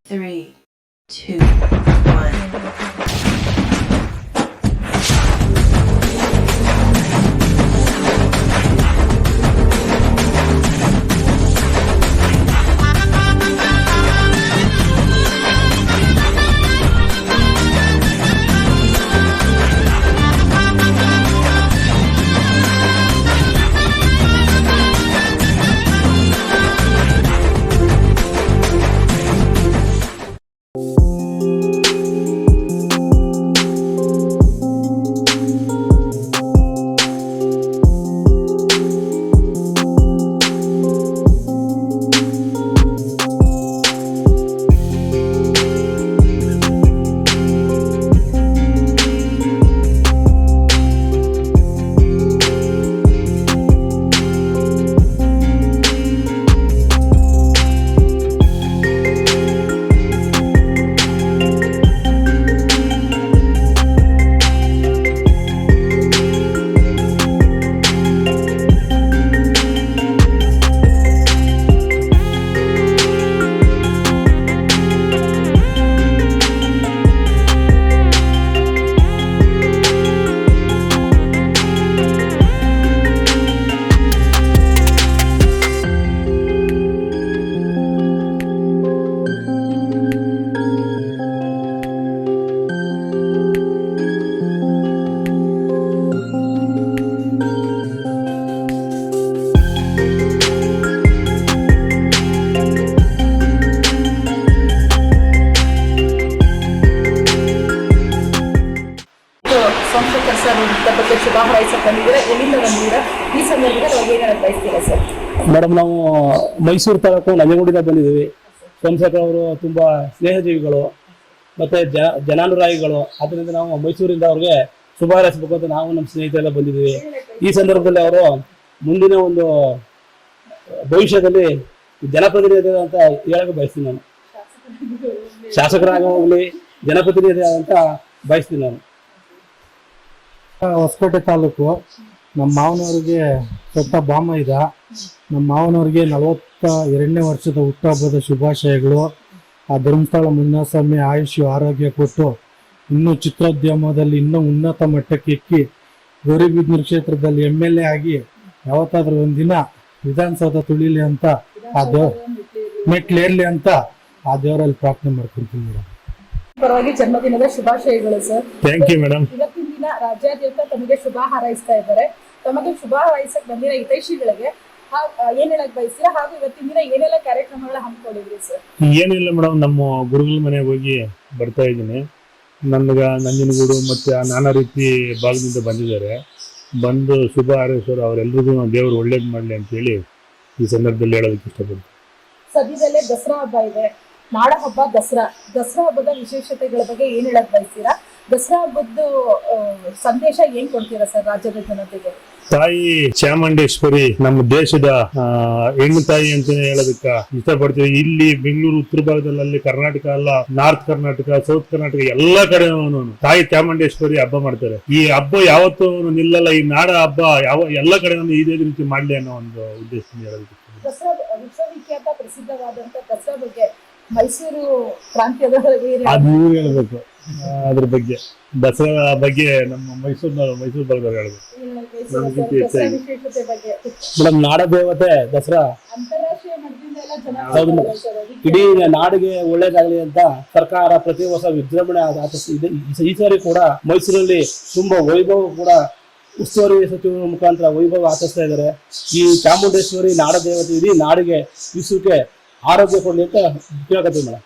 3, 2, 1. Somashekar sir ಬಗ್ಗೆ ಶುಭ ಹಾರೈಸಕ್ಕೆ ಬಂದಿದ್ದೀರಾ, ಎಲ್ಲಿಂದ ಬಂದಿದ್ದೀರಾ, ಈ ಸಂದರ್ಭದಲ್ಲಿ ಅವ್ರಿಗೆ ಏನಾದ್ರು ಬಯಸ್ತೀರಾ ಸರ್? ಮೇಡಮ್, ನಾವು ಮೈಸೂರು ತಾಲೂಕು ನಂಜನಗೂಡಿಂದ ಬಂದಿದ್ದೀವಿ. ಸೋಮಶೇಖರ್ ಅವರು ತುಂಬ ಸ್ನೇಹಜೀವಿಗಳು ಮತ್ತು ಜನಾನುರಾಗಿಗಳು. ಆದ್ದರಿಂದ ನಾವು ಮೈಸೂರಿಂದ ಅವ್ರಿಗೆ ಶುಭ ಹಾರೈಸಬೇಕು ಅಂತ ನಾವು ನಮ್ಮ ಸ್ನೇಹಿತರೆಲ್ಲ ಬಂದಿದ್ದೀವಿ. ಈ ಸಂದರ್ಭದಲ್ಲಿ ಅವರು ಮುಂದಿನ ಒಂದು ಭವಿಷ್ಯದಲ್ಲಿ ಜನಪ್ರತಿನಿಧಿ ಅಂತ ಹೇಳಕ್ಕೆ ಬಯಸ್ತೀನಿ. ನಾನು ಶಾಸಕರಾಗಿ ಹೋಗ್ಲಿ, ಜನಪ್ರತಿನಿಧಿ ಅಂತ ಬಯಸ್ತೀನಿ. ನಾನು ಹೊಸಕೋಟೆ ತಾಲೂಕು. ನಮ್ಮ ಮಾವನವ್ರಿಗೆ ಸ್ವಂತ ಬಾಮ ಇದ. ನಮ್ಮ ಮಾವನವ್ರಿಗೆ 42ನೇ ವರ್ಷದ ಹುಟ್ಟುಹಬ್ಬದ ಶುಭಾಶಯಗಳು. ಆ ಧರ್ಮಸ್ಥಳ ಮುನ್ನಾಸ್ವಾಮಿ ಆಯುಷ್ ಆರೋಗ್ಯ ಕೊಟ್ಟು ಇನ್ನೂ ಚಿತ್ರೋದ್ಯಮದಲ್ಲಿ ಇನ್ನೂ ಉನ್ನತ ಮಟ್ಟಕ್ಕೆ ಎಕ್ಕಿ ಗೌರಿಬಿದನೂರು ಕ್ಷೇತ್ರದಲ್ಲಿ MLA ಆಗಿ ಯಾವತ್ತಾದ್ರೂ ಒಂದಿನ ವಿಧಾನಸೌಧ ತುಳಿಲಿ ಅಂತ ಆ ಮೆಟ್ಲೇರ್ಲಿ ಅಂತ ಆ ದೇವರಲ್ಲಿ ಪ್ರಾರ್ಥನೆ ಮಾಡ್ಕೊಂತೀನಿ ಮೇಡಮ್. ಪರವಾಗಿ ಜನ್ಮದಿನದ ಶುಭಾಶಯಗಳು ಸರ್. Thank you madam. ಇವತ್ತಿನ ದಿನ ರಾಜ್ಯಾದ್ಯಂತ ತಮಗೆ ಶುಭ ಹಾರೈಸ್ತಾ ಇದ್ದಾರೆ. ತಮಗೆ ಶುಭ ಹಾರೈಸಕ್ಕೆ ಬಂದಿರೋ ಹಿತೈಷಿಗಳಿಗೆ ಏನ್ ಹೇಳಕ್ ಬಯಸ್ತೀರಾ, ಹಾಗೂ ಇವತ್ತಿನ ದಿನ ಏನೆಲ್ಲ ಕಾರ್ಯಕ್ರಮಗಳ ಹಮ್ಮಿಕೊಂಡಿದ್ರಿ ಸರ್? ಏನಿಲ್ಲ ಮೇಡಮ್, ನಮ್ಮ ಗುರುಗಳ ಮನೆಗೆ ಹೋಗಿ ಬರ್ತಾ ಇದ್ದೀನಿ. ನಂಜನಗೂಡು ಮತ್ತೆ ನಾನಾ ರೀತಿ ಭಾಗದಿಂದ ಬಂದಿದ್ದಾರೆ. ಬಂದು ಶುಭ ಹಾರೈಸೋರು ಅವರೆಲ್ಲರಿಗೂ ದೇವರು ಒಳ್ಳೇದು ಮಾಡಲಿ ಅಂತೇಳಿ ಈ ಸಂದರ್ಭದಲ್ಲಿ ಹೇಳೋದಕ್ಕೆ ಇಷ್ಟಪಡ್ತೀನಿ. ಸದ್ಯದಲ್ಲೇ ದಸರಾ ಹಬ್ಬ ಇದೆ, ನಾಡ ಹಬ್ಬ ದಸರಾ ಹಬ್ಬದ ವಿಶೇಷತೆಗಳ ಬಗ್ಗೆ ಏನ್ ಹೇಳಕ್ ಬಯಸ್ತೀರಾ? ದಸರಾ ಹಬ್ಬದ ಸಂದೇಶ ಏನ್ ಕೊಡ್ತೀರಾ ಸರ್ ರಾಜ್ಯದ ಜನತೆಗೆ? ತಾಯಿ ಚಾಮುಂಡೇಶ್ವರಿ ನಮ್ಮ ದೇಶದ ಹೆಣ್ಣು ತಾಯಿ ಅಂತಾನೆ ಹೇಳೋದಕ್ಕ ಇಷ್ಟಪಡ್ತೀವಿ. ಇಲ್ಲಿ ಬೆಂಗಳೂರು ಉತ್ತರ ಭಾಗದಲ್ಲಿ ಕರ್ನಾಟಕ ಅಲ್ಲ, ನಾರ್ತ್ ಕರ್ನಾಟಕ, ಸೌತ್ ಕರ್ನಾಟಕ ಎಲ್ಲಾ ಕಡೆ ತಾಯಿ ಚಾಮುಂಡೇಶ್ವರಿ ಹಬ್ಬ ಮಾಡ್ತಾರೆ. ಈ ಹಬ್ಬ ಯಾವತ್ತೂ ನಿಲ್ಲಲ್ಲ. ಈ ನಾಡ ಹಬ್ಬ ಎಲ್ಲ ಕಡೆ ಇದೇ ರೀತಿ ಮಾಡ್ಲಿ ಅನ್ನೋ ಒಂದು ಉದ್ದೇಶದಿಂದ ಹೇಳೋದಕ್ಕೆ. ದಸರಾ ವಿಶ್ವವಿಖ್ಯಾತ ಪ್ರಸಿದ್ಧವಾದಂತ ದಸರಾ ಬಗ್ಗೆ ಮೈಸೂರು ಪ್ರಾಂತ್ಯದ ಅದು ನೀವು ಹೇಳ್ಬೇಕು. ಅದ್ರ ಬಗ್ಗೆ ದಸರಾ ಬಗ್ಗೆ ನಮ್ಮ ಮೈಸೂರು ಭಾಗದವ್ರು ಹೇಳ್ಬೇಕು. ಮೇಡಮ್, ನಾಡ ದೇವತೆ ದಸರಾ ಇಡೀ ನಾಡಿಗೆ ಒಳ್ಳೇದಾಗಲಿ ಅಂತ ಸರ್ಕಾರ ಪ್ರತಿ ವರ್ಷ ವಿಜೃಂಭಣೆ ಈ ಸಾರಿ ಕೂಡ ಮೈಸೂರಲ್ಲಿ ತುಂಬಾ ವೈಭವ ಕೂಡ ಉಸ್ತುವಾರಿ ಸಚಿವರ ಮುಖಾಂತರ ವೈಭವ ಆಚರಿಸ್ತಾ ಇದ್ದಾರೆ. ಈ ಚಾಮುಂಡೇಶ್ವರಿ ನಾಡ ದೇವತೆ ಇಡೀ ನಾಡಿಗೆ ವಿಶ್ವಕ್ಕೆ ಆರೋಗ್ಯ ಕೊಡಲಿ ಅಂತ ಕೇಳಕತ್ತೀವಿ ಮೇಡಮ್.